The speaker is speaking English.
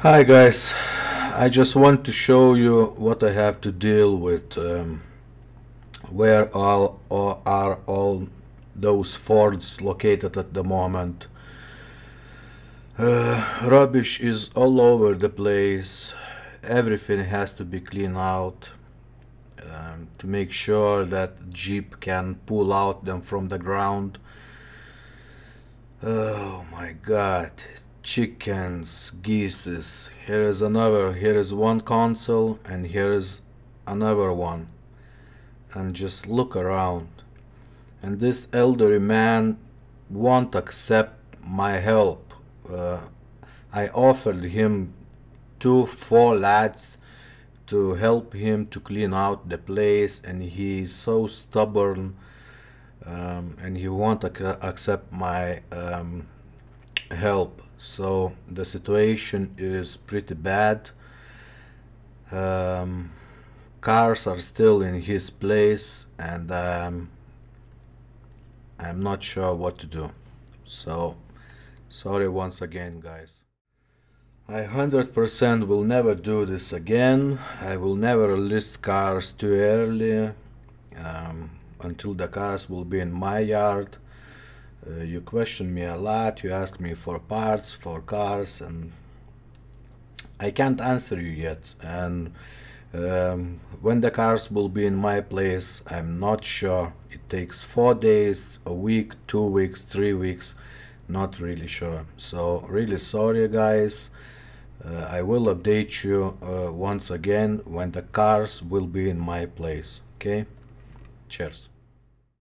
Hi guys, I just want to show you what I have to deal with. Where are all those Fords located at the moment? Rubbish is all over the place. Everything has to be cleaned out to make sure that Jeep can pull out them from the ground. Oh my god, chickens, geese. Here is another, here is one console and here is another one. And just look around. And this elderly man won't accept my help. I offered him 4 lads to help him to clean out the place, and he's so stubborn, and he won't accept my help. So the situation is pretty bad. Cars are still in his place, and I'm not sure what to do. So sorry once again, guys. I 100% will never do this again. I will never list cars too early until the cars will be in my yard. You question me a lot, you ask me for parts for cars, and I can't answer you yet. And when the cars will be in my place, I'm not sure. It takes 4 days, a week, 2 weeks, 3 weeks, not really sure. So really sorry guys. I will update you once again when the cars will be in my place. Okay, cheers.